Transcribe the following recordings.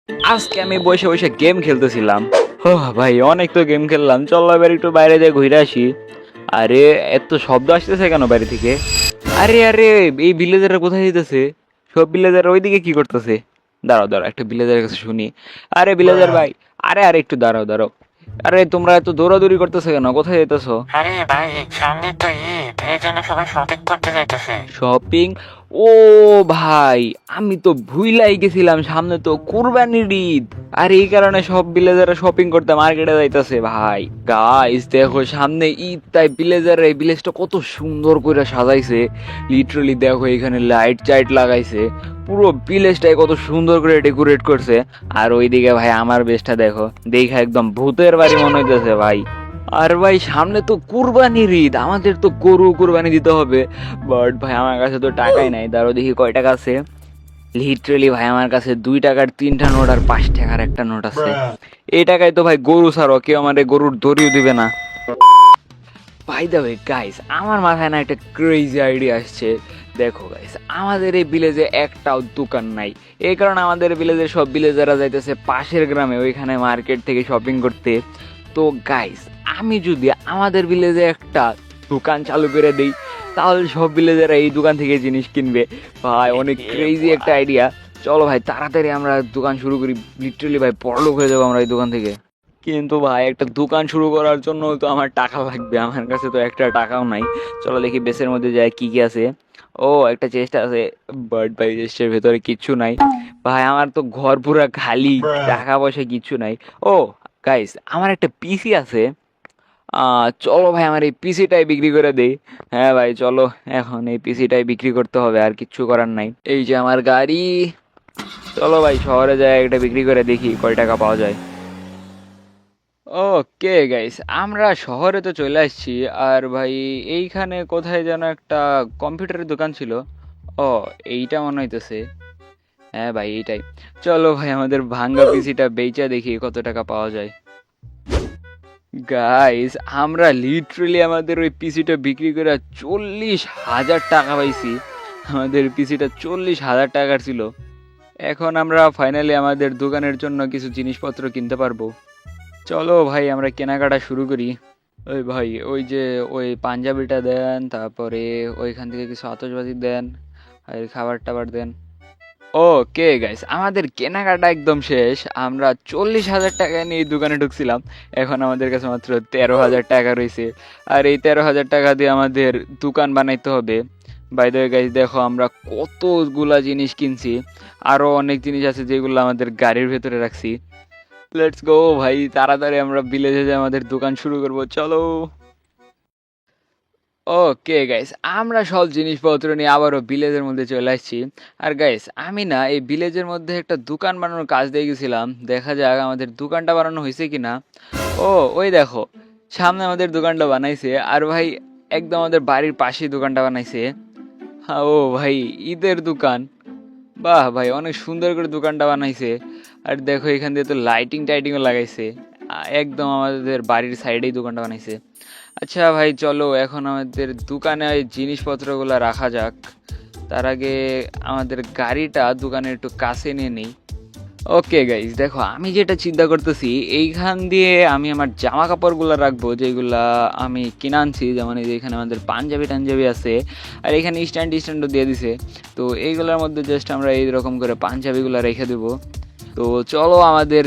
আজকে আমি বসে বসে গেম খেলতেছিলাম। ও ভাই, অনেক তো গেম খেললাম, চলো এবার একটু বাইরে যেয়ে ঘুরে আসি। আরে, এত শব্দ আসতেছে কেন বাইরে থেকে? আরে আরে, এই ভিলেজাররা কোথায় যেতেছে? সব ভিলেজার ওইদিকে কি করতেছে? দাঁড়াও দাঁড়াও, একটা ভিলেজারের কাছে শুনি। আরে ভিলেজার ভাই, আরে আরে একটু দাঁড়াও দাঁড়াও। আরে তোমরা এত দৌড়াদৌড়ি করতেছো কেন? কোথায় যেতেছো? আরে ভাই, সামনে তো ঈদ, এই জন্য সবাই শপিং করতে যাইতেছে। শপিং? ও ভাই, আমি তো ভুইলাই গেছিলাম, সামনে তো কুরবানির ঈদ। আর এই কারণে সব ভিলেজাররা শপিং করতে মার্কেটে যাইতাছে ভাই। গাইস দেখো, সামনে ঈদ, তাই ভিলেজাররা এই ভিলেজটা কত সুন্দর করে সাজাইছে। লিটারালি দেখো, এখানে লাইট টাইট লাগাইছে, পুরো ভিলেজটাই কত সুন্দর করে ডেকোরেট করছে। আর ওইদিকে ভাই আমার বেশটা দেখো, দেখা একদম ভূতের বাড়ি মনে হইতেছে ভাই। আর ভাই সামনে তো কুরবানির ঈদ, আমাদের তো গরু কুরবানি দিতে হবে। বাট ভাই আমার কাছে তো টাকাই নাই, দাঁড়ো দেখি কয় টাকা আছে। লিটারেলি ভাই আমার কাছে 2 টাকার 3টা নোট আর 5 টাকার একটা নোট আছে। এই টাকায় তো ভাই গরু ছাড়ো কেউ আমার গরুর দড়িও দিবে না। বাই দ্য ওয়ে গাইস, আমার মাথায় না একটা ক্রেজি আইডিয়া আসছে। দেখো গাইস, আমাদের এই ভিলেজে একটাও দোকান নাই। এই কারণে আমাদের ভিলেজের সব ভিলেজাররা যাইতেছে পাশের গ্রামে ওইখানে মার্কেট থেকে শপিং করতে। তো গাইস, আমি যদি আমাদের ভিলেজে একটা দোকান চালু করে দিই, তাহলে সব ভিলেজাররা এই দোকান থেকে জিনিস কিনবে। ভাই অনেক ক্রেজি একটা আইডিয়া। চলো ভাই তাড়াতাড়ি আমরা দোকান শুরু করি। লিটারালি ভাই বড়লোক হয়ে যাবো আমরা এই দোকান থেকে। কিন্তু ভাই একটা দোকান শুরু করার জন্য তো আমার টাকা লাগবে, আমার কাছে তো একটা টাকাও নাই। চলো দেখি বেসের মধ্যে যায় কি কি আছে। ও, একটা চেস্ট আছে, বাট ভাই চেস্টের ভেতরে কিচ্ছু নাই। ভাই আমার তো ঘর পুরা খালি, টাকা পয়সা কিচ্ছু নাই। ও গাইস, আমার একটা পিসি আছে। চলো ভাই আমার এই পিসিটাই বিক্রি করে দেই। হ্যাঁ ভাই চলো, এখন এই পিসিটাই বিক্রি করতে হবে, আর কিচ্ছু করার নাই। এই যে আমার গাড়ি, চলো ভাই শহরে যাই একটা বিক্রি করে দেখি কয় টাকা পাওয়া যায়। ওকে গাইস, আমরা শহরে তো চলে আসছি। আর ভাই এইখানে কোথায় যেন একটা কম্পিউটারের দোকান ছিল। ও, এইটা মনে হইতেছে। হ্যাঁ ভাই এইটাই। চলো ভাই আমাদের ভাঙ্গা পিসিটা বেচা দেখি কত টাকা পাওয়া যায়। গাইস, আমরা লিটারালি আমাদের ওই পিসিটা বিক্রি করে 40,000 টাকা পাইছি। আমাদের পিসিটা 40,000 টাকার ছিল। এখন আমরা ফাইনালি আমাদের দোকানের জন্য কিছু জিনিসপত্র কিনতে পারবো। চলো ভাই আমরা কেনাকাটা শুরু করি। ওই ভাই, ওই যে ওই পাঞ্জাবিটা দেন, তারপরে ওইখান থেকে কিছু আতশবাজি দেন, আর খাবার টাবার দেন। ওকে গাইস, আমাদের কেনাকাটা একদম শেষ। আমরা 40,000 টাকা নিয়ে এই দোকানে ঢুকছিলাম। এখন আমাদের কাছে মাত্র 13,000 টাকা রয়েছে। আর এই 13,000 টাকা দিয়ে আমাদের দোকান বানাইতে হবে। বাই দ্য ওয়ে গাইস, দেখো আমরা কতগুলা জিনিস কিনছি। আরো অনেক জিনিস আছে যেগুলো আমাদের গাড়ির ভেতরে রাখছি। লেটস গো ভাই, তাড়াতাড়ি আমরা ভিলেজে যে আমাদের দোকান শুরু করব, চলো। ওকে গাইস, আমরা সব জিনিসপত্র নিয়ে আবারও ভিলেজের মধ্যে চলে আসছি। আর গাইস, আমি না এই ভিলেজের মধ্যে একটা দোকান বানানোর কাজ দিয়ে গেছিলাম, দেখা যাক আমাদের দোকানটা বানানো হয়েছে কিনা। ও, ওই দেখো, সামনে আমাদের দোকানটা বানাইছে। আর ভাই একদম আমাদের বাড়ির পাশেই দোকানটা বানাইছে। হ্যাঁ, ও ভাই, ঈদের দোকান। বাহ ভাই, অনেক সুন্দর করে দোকানটা বানাইছে। আর দেখো এখান দিয়ে তো লাইটিং টাইটিংও লাগাইছে। একদম আমাদের বাড়ির সাইডেই দোকানটা বানাইছে। আচ্ছা ভাই চলো এখন আমাদের দোকানে ওই জিনিসপত্রগুলো রাখা যাক। তার আগে আমাদের গাড়িটা দোকানের একটু কাছে নিয়ে নিই। ওকে গাইজ, দেখো আমি যেটা চিন্তা করতেছি, এইখান দিয়ে আমি আমার জামা কাপড়গুলো রাখবো যেগুলা আমি কিনে আনছি। যেমন এই যে এখানে আমাদের পাঞ্জাবি টাঞ্জাবি আছে, আর এখানে স্ট্যান্ডও দিয়ে দিছে। তো এইগুলোর মধ্যে জাস্ট আমরা এইরকম করে পাঞ্জাবিগুলো রেখে দেবো। তো চলো আমাদের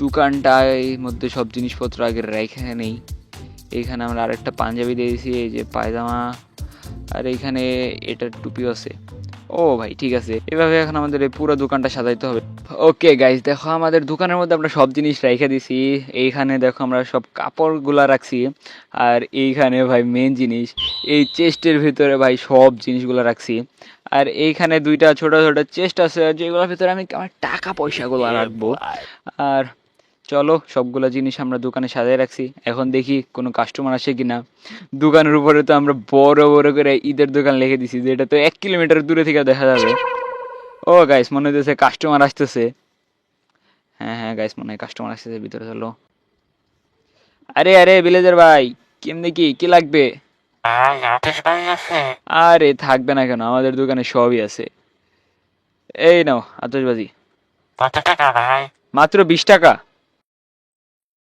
দোকানটার মধ্যে সব জিনিসপত্র আগে রেখে নেই। এইখানে আমরা আরেকটা পাঞ্জাবি দিয়ে দিয়েছি, এই যে পায়জামা, আর এইখানে এটার টুপিও আছে। ও ভাই ঠিক আছে, এভাবে এখন আমাদের এই পুরো দোকানটা সাজাইতে হবে। ওকে গাইজ, দেখো আমাদের দোকানের মধ্যে আমরা সব জিনিস রেখে দিছি। এইখানে দেখো আমরা সব কাপড়গুলা রাখছি। আর এইখানে ভাই মেন জিনিস, এই চেস্টের ভিতরে ভাই সব জিনিসগুলো রাখছি। আর এইখানে দুইটা ছোট ছোট চেস্ট আছে যেগুলোর ভিতরে আমি আমার টাকা পয়সাগুলো রাখবো। আর চলো সবগুলো জিনিস আমরা দোকানে সাজিয়ে রাখছি, এখন দেখি কোনো কাস্টমার আসে কিনা। দোকানের উপরে তো আমরা বড় বড় করে ঈদের দোকান লিখে দিছি, যে এটা তো 1 কিলোমিটার দূরে থেকে দেখা যাবে। ও গাইস, মনে হচ্ছে কাস্টমার আসতেছে। হ্যাঁ হ্যাঁ গাইস, মনে হয় কাস্টমার আসতেছে, ভিতরে চলো। আরে আরে ভিলেজার ভাই, কেমনি কি কি লাগবে? ভাই, আতশবাজি আছে? আরে থাকবে না কেন, আমাদের দোকানে সবই আছে। এই নাও আতশবাজি। কত টাকা ভাই? মাত্র 20 টাকা।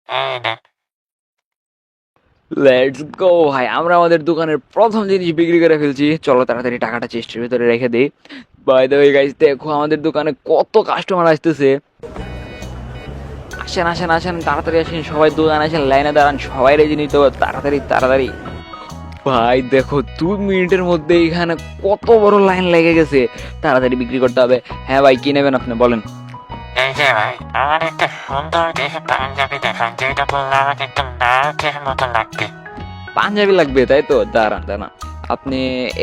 এই নে। লেটস গো ভাই, আমরা আমাদের দোকানের প্রথম জিনিস বিক্রি করে ফেলছি। চলো তাড়াতাড়ি টাকাটা চেস্টের ভিতরে রেখে দিই। বাই দ্য ওয়ে গাইস, দেখো আমাদের দোকানে কত কাস্টমার আসতেছে। আসেন আসেন আসেন, তাড়াতাড়ি আসেন সবাই, দোকানে আসেন, লাইনে দাঁড়ান, সবাই রেজি নিতে হবে, তাড়াতাড়ি তাড়াতাড়ি। ভাই দেখো 2 মিনিটের মধ্যে এখানে কত বড় লাইন লেগে গেছে, তাড়াতাড়ি বিক্রি করতে হবে। হ্যাঁ ভাই, কি নেবেন আপনি বলেন। এই যে ভাই, আমার একটা সুন্দর দেখে পাঞ্জাবি দেখান, যেটা পরলে আমাকে একদম নায়কের মতো লাগবে। পাঞ্জাবি লাগবে তাই তো, দাঁড়ান দাঁড়ান, আপনি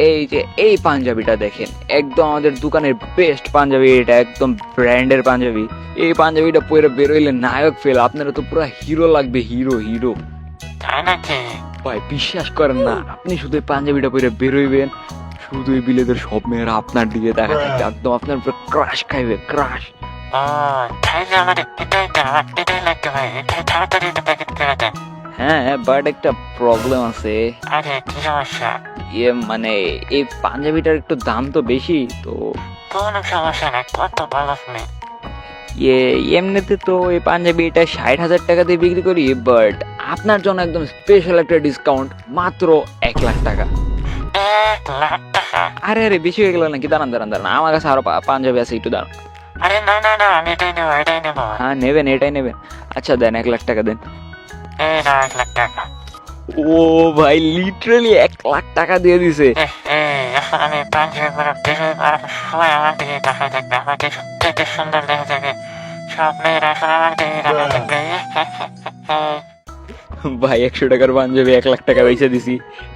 এই যে এই পাঞ্জাবিটা দেখেন, একদম আমাদের দোকানের বেস্ট পাঞ্জাবি, এটা একদম ব্র্যান্ডের পাঞ্জাবি। এই পাঞ্জাবিটা পরে বেরোইলে নায়ক ফেল, আপনারা তো পুরো হিরো লাগবে, হিরো হিরো। তাই নাকি? ভাই বিশ্বাস করেন না, আপনি শুধু এই পাঞ্জাবিটা পরে বেরোইবেন, শুধু এই বিলেদের সব মেয়েরা আপনার দিকে দেখা থাকবে, একদম আপনার উপরে ক্রাশ খাইবে, ক্রাশ। ও, তাইলে আমার এটাই লাগবে ভাই, এটাই তাড়াতাড়ি একটা প্যাকেট করে দেন। হ্যাঁ, বাট একটা প্রবলেম আছে। আরে কি সমস্যা? মানে এই পাঞ্জাবিটার একটু দাম তো বেশি তো। কোনো সমস্যা নাই, কত ভালো আপনি। এমনিতে তো এই পাঞ্জাবিটা 60,000 টাকা দিয়ে বিক্রি করি, বাট আপনার জন্য একদম স্পেশাল একটা ডিসকাউন্ট, মাত্র 1 লাখ টাকা। 1 লাখ টাকা? আরে আরে, বেশি হয়ে গেল নাকি? দাঁড়ান দাঁড়ান দাঁড়ান, আমার কাছে আরো পাঞ্জাবি আছে, একটু দাঁড়ান। আরে না না না, আমি এটাই নেবো, এটাই নেবো। হ্যাঁ নেবেন, এটাই নেবেন। আচ্ছা দেন, 1 লাখ টাকা দেন। এই না, 1 লাখ টাকা। ও ভাই, লিটারালি 1 লাখ টাকা দিয়ে দিছে। এখন আমি পাঞ্জাবি পরে বেরোই, আর সবাই আমার দিকে তাকায় থাকবে, আমাকে সবথেকে সুন্দর দেখা যাবে। সব মেয়েরা এখন আমার দিকে তাকায় থাকবে। ভাই 100 টাকার পাঞ্জাবি 1 লাখ টাকা বেচে দিছি,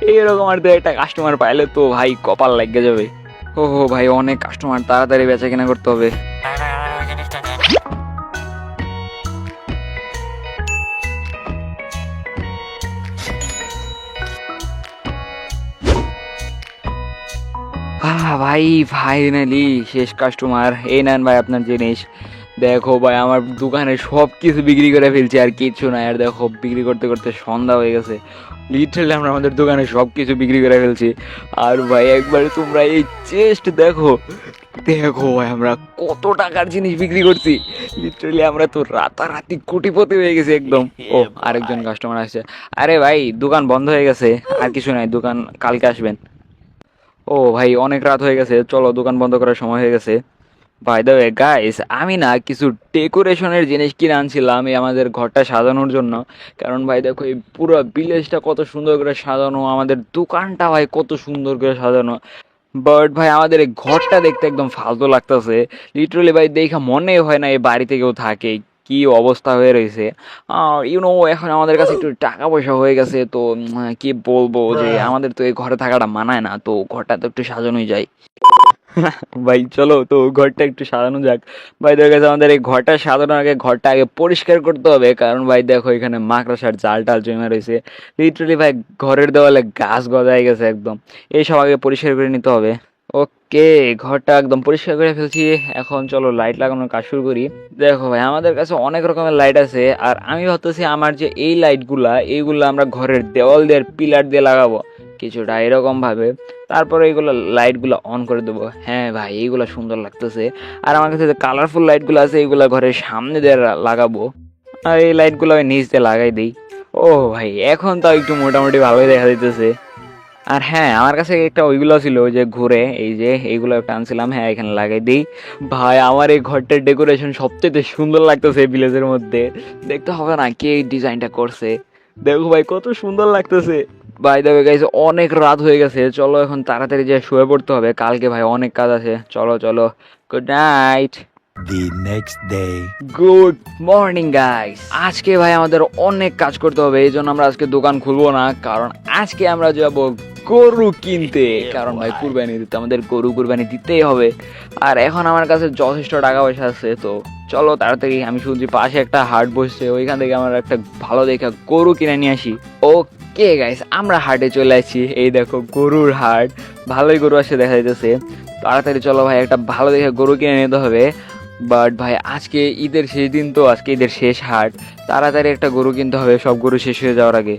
এইরকম আর একটা কাস্টমার পাইলে তো ভাই কপাল লাগে যাবে। ও ভাই, অনেক কাস্টমার, তাড়াতাড়ি বেচা কেনা করতে হবে। ভাই ভাই, আমার ওই জিনিসটা দেন। ভাই ফাইনালি শেষ কাস্টমার, এই নেন ভাই আপনার জিনিস। দেখো ভাই, আমার দোকানে সব কিছু বিক্রি করে ফেলছি, আর কিছু নাই। আর দেখো বিক্রি করতে করতে সন্ধ্যা হয়ে গেছে, লিটারালি আমরা আমাদের দোকানে সব কিছু বিক্রি করে ফেলছি। আর ভাই একবার তোমরা এই চেস্ট দেখো, দেখো ভাই আমরা কত টাকার জিনিস বিক্রি করছি, লিটারালি আমরা তো রাতারাতি কোটিপতি হয়ে গেছি একদম। ও, আরেকজন কাস্টমার আসছে। আরে ভাই, দোকান বন্ধ হয়ে গেছে, আর কিছু নাই, দোকান কালকে আসবেন। ও ভাই, অনেক রাত হয়ে গেছে, চলো দোকান বন্ধ করার সময় হয়ে গেছে। বাই দ্য ওয়ে গাইস, আমি না কিছু ডেকোরেশনের জিনিস কিনে আনছিলাম এই আমাদের ঘরটা সাজানোর জন্য। কারণ ভাই দেখো, এই পুরো ভিলেজটা কত সুন্দর করে সাজানো, আমাদের দোকানটা ভাই কত সুন্দর করে সাজানো, বাট ভাই আমাদের এই ঘরটা দেখতে একদম ফালতু লাগতেছে। লিটারালি ভাই দেখা মনে হয় না এই বাড়িতে কেউ থাকে, কি অবস্থা হয়ে রয়েছে। এখন আমাদের কাছে একটু টাকা পয়সা হয়ে গেছে তো, কি বলবো, যে আমাদের তো এই ঘরে থাকাটা মানায় না, তো ঘরটা তো একটু সাজানোই যায়। ভাই চলো তো ঘরটা একটু সাজানো যাক। ভাই দেখো গেছে, আমাদের এই ঘরটা সাজানোর আগে ঘরটা আগে পরিষ্কার করতে হবে, কারণ ভাই দেখো এখানে মাকড়সার জাল টাল জমে রয়েছে, লিটারালি ভাই ঘরের দেওয়ালে গাছ গজায় গেছে একদম, এইসব আগে পরিষ্কার করে নিতে হবে। ওকে, ঘরটা একদম পরিষ্কার করে ফেলছি, এখন চলো লাইট লাগানোর কাজ শুরু করি। দেখো ভাই, আমাদের কাছে অনেক রকমের লাইট আছে, আর আমি ভাবতেছি আমার যে এই লাইটগুলা, এইগুলো আমরা ঘরের দেওয়াল দিয়ে পিলার দিয়ে লাগাবো কিছুটা এরকম ভাবে, তারপরে এইগুলো লাইটগুলো অন করে দেবো। হ্যাঁ ভাই, এইগুলো সুন্দর লাগতেছে। আর আমার কাছে যে কালারফুল লাইটগুলো আছে, এইগুলো ঘরের সামনে দিয়ে লাগাবো, আর এই লাইটগুলো আমি নিচ দিয়ে লাগাই দিই। ও ভাই, এখন তো একটু মোটামুটি ভালোই দেখা দিতেছে। আর হ্যাঁ, আমার কাছে একটা ওইগুলো ছিল, ওই যে ঘুরে, এই যে এইগুলো একটা আনছিলাম, হ্যাঁ এখানে লাগাই দিই। ভাই আমার এই ঘরটার ডেকোরেশন সবচেয়ে সুন্দর লাগতেছে এই ভিলেজের মধ্যে, দেখতে হবে না কে এই ডিজাইনটা করছে। দেখো ভাই কত সুন্দর লাগতেছে। ভাই দেখো গাইস, অনেক রাত হয়ে গেছে, চলো এখন তাড়াতাড়ি যে শুয়ে পড়তে হবে, কালকে ভাই অনেক কাজ আছে। চলো চলো, good night. The next day. Good morning guys, আজকে ভাই আমাদের অনেক কাজ করতে হবে, এই জন্য আমরা আজকে দোকান খুলবো না, কারণ আজকে আমরা যাব গরু কিনতে, কারণ ভাই কুরবানি দিতে আমাদের গরু কুরবানি দিতেই হবে। আর এখন আমার কাছে যথেষ্ট টাকা পয়সা আছে, তো চলো তাড়াতাড়ি, আমি শুনছি পাশে একটা হাট বসছে, ওইখান থেকে আমরা একটা ভালো দেখা গরু কিনে নিয়ে আসি। ওকে গাইস, আমরা হাটে চলে আসছি, এই দেখো গরুর হাট, ভালোই গরু আসছে দেখা যাইতেছে। তাড়াতাড়ি চলো ভাই, একটা ভালো দেখে গরু কিনে নিতে হবে। বাট ভাই আজকে ঈদের শেষ দিন তো, আজকে ঈদের শেষ হাট, তাড়াতাড়ি একটা গরু কিনতে হবে সব গরু শেষ হয়ে যাওয়ার আগে।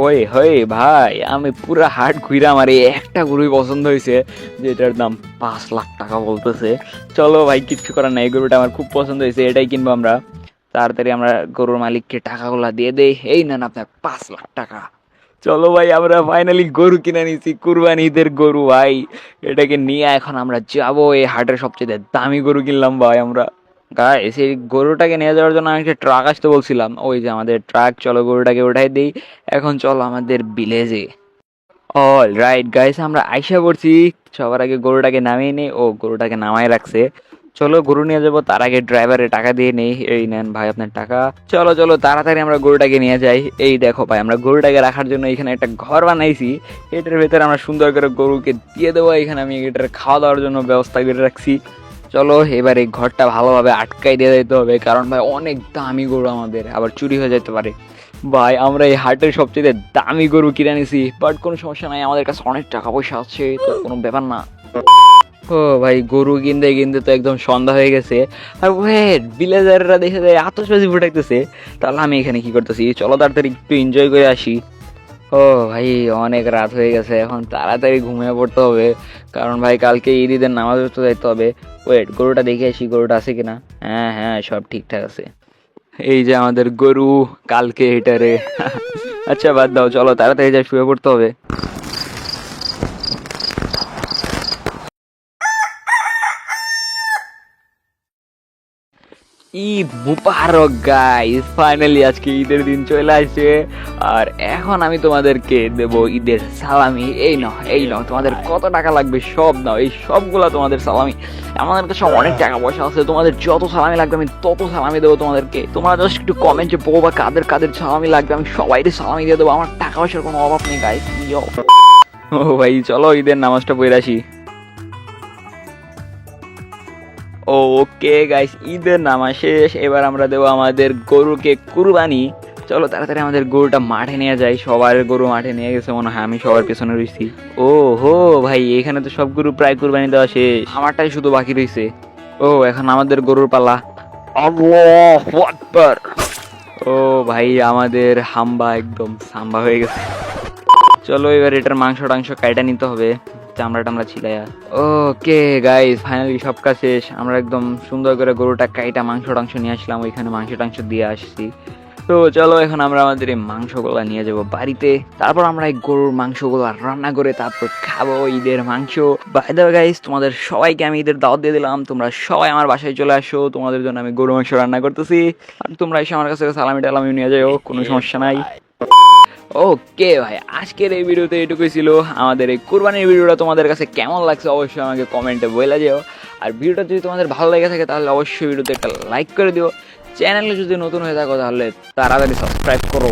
ওই হয়ে ভাই, আমি পুরা হাট ঘুরে আমার এই একটা গরুই পছন্দ হয়েছে, যেটার দাম 5 লাখ টাকা বলতেছে। চলো ভাই, কিচ্ছু করার নাই, এই গরুটা আমার খুব পছন্দ হয়েছে, এটাই কিনবো আমরা। তাড়াতাড়ি আমরা গরুর মালিককে টাকাগুলা দিয়ে দেই। এই নেন আপনার 5 লাখ টাকা। চলো ভাই, আমরা ফাইনালি গরু কিনে নিয়েছি, কুরবানি ঈদের গরু ভাই। এটাকে নিয়ে এখন আমরা যাবো, এই হাটের সবচেয়ে দামি গরু কিনলাম ভাই আমরা। গাইস, এই গরুটাকে নিয়ে যাওয়ার জন্য আমি একটা ট্রাক আসতে বলছিলাম, ওই যে আমাদের ট্রাক। চলো গরুটাকে উঠাই দিই। এখন চলো আমাদের ভিলেজে। অল রাইট গাইস, আমরা আইসা পড়ছি। সবার আগে গরুটাকে নামিয়ে নেই। ও, গরুটাকে নামাই রাখছে। চলো গরু নিয়ে যাবো, তার আগে ড্রাইভারে টাকা দিয়ে নেই। এই নেন ভাই আপনার টাকা। চলো চলো তাড়াতাড়ি আমরা গরুটাকে নিয়ে যাই। এই দেখো ভাই, আমরা গরুটাকে রাখার জন্য এখানে একটা ঘর বানাইছি। এটার ভেতরে আমরা সুন্দর করে গরুকে দিয়ে দেবো। এখানে আমি এটার খাওয়া দাওয়ার জন্য ব্যবস্থা করে রাখছি। চলো এবার এই ঘরটা ভালোভাবে আটকাই দিয়ে দিতে হবে, কারণ ভাই অনেক দামি গরু আমাদের, আবার চুরি হয়ে যেতে পারে। ভাই আমরা এই হাটের সবচেয়ে দামি গরু কিনে নিছি, বাট কোনো সমস্যা নাই, আমাদের কাছে অনেক টাকা পয়সা আছে, তো কোনো ব্যাপার না। ও ভাই, গরু কিনতে কিনতে তো একদম সন্ধ্যা হয়ে গেছে। আর ওয়েট, ভিলেজাররা দেখে যায় আতশবাজি ফুটাইতেছে। তাহলে আমি এখানে কি করতেছি? চলো তাড়াতাড়ি একটু এনজয় করে আসি। ও ভাই, অনেক রাত হয়ে গেছে, এখন তাড়াতাড়ি ঘুমিয়ে পড়তে হবে, কারণ ভাই কালকে ঈদের নামাজ পড়তে যাইতে হবে। ওয়েট, গরুটা দেখে আসি, গরুটা আছে কিনা। হ্যাঁ হ্যাঁ, সব ঠিকঠাক আছে। এই যে আমাদের গরু, কালকে এটারে। আচ্ছা বাদ দাও, চলো তাড়াতাড়ি যা, শুয়ে পড়তে হবে। ঈদ মুবারক গাইস, ফাইনালি আজকে ঈদের দিন চলে আসছে। আর এখন আমি তোমাদেরকে দেব ঈদের সালামি। এই নাও, এই নাও, তোমাদের কত টাকা লাগবে সব নাও, এই সবগুলা তোমাদের সালামি। আমাদের কাছে অনেক টাকা পয়সা আছে, তোমাদের যত সালামি লাগবে আমি তত সালামি দেবো তোমাদেরকে। তোমরা জাস্ট একটু কমেন্টে বলবা কাদের কাদের সালামি লাগবে, আমি সবাইকে সালামি দিয়ে দেবো। আমার টাকা পয়সার কোনো অভাব নেই গাইস। ও ভাই, চলো ঈদের নামাজটা পড়ে আসি। ওকে গাইস, ঈদের নামাজ শেষ, এবার আমরা দেবো আমাদের গরুকে কুরবানি। চলো তাড়াতাড়ি আমাদের গরুটা মাঠে নিয়ে যাই। সবার গরু মাঠে নিয়ে গেছে মনে হয়, আমি সবার পেছনে রয়েছি। ও হো ভাই, এখানে তো সব গরু প্রায় কুরবানি দেওয়া শেষ, আমারটাই শুধু বাকি রয়েছে। ও, এখন আমাদের গরুর পালা। আল্লাহু আকবার। ও ভাই, আমাদের হাম্বা একদম সাম্বা হয়ে গেছে। চলো এবার এটার মাংস টাংস কাইটা নিতে হবে, চামড়া টামড়া ছিলাইয়া। ওকে গাইস, ফাইনালি সব কাজ শেষ। আমরা একদম সুন্দর করে গরুটা কাইটা মাংস টাংস নিয়ে আসলাম, ওইখানে মাংস টাংস দিয়ে আসছি। তো চলো এখন আমরা আমাদের এই মাংসগুলা নিয়ে যাবো বাড়িতে, তারপর আমরা এই গরুর মাংসগুলো রান্না করে তারপর খাবো ঈদের মাংস। বাই দ্য ওয়ে গাইস, তোমাদের সবাইকে আমি ঈদের দাওয়াত দিয়ে দিলাম, তোমরা সবাই আমার বাসায় চলে আসো, তোমাদের জন্য আমি গরু মাংস রান্না করতেছি। আর তোমরা এসে আমার কাছে সালামি টালামি নিয়ে যাও, কোনো সমস্যা নাই। ওকে ভাই, আজকের এই ভিডিওতে এটুকুই ছিল। আমাদের এই কুরবানির ভিডিওটা তোমাদের কাছে কেমন লাগছে অবশ্যই আমাকে কমেন্টে বলে যেও। আর ভিডিওটা যদি তোমাদের ভালো লেগে থাকে তাহলে অবশ্যই ভিডিওতে একটা লাইক করে দিও। চ্যানেলে যদি নতুন হয়ে থাকো তাহলে তাড়াতাড়ি সাবস্ক্রাইব করো।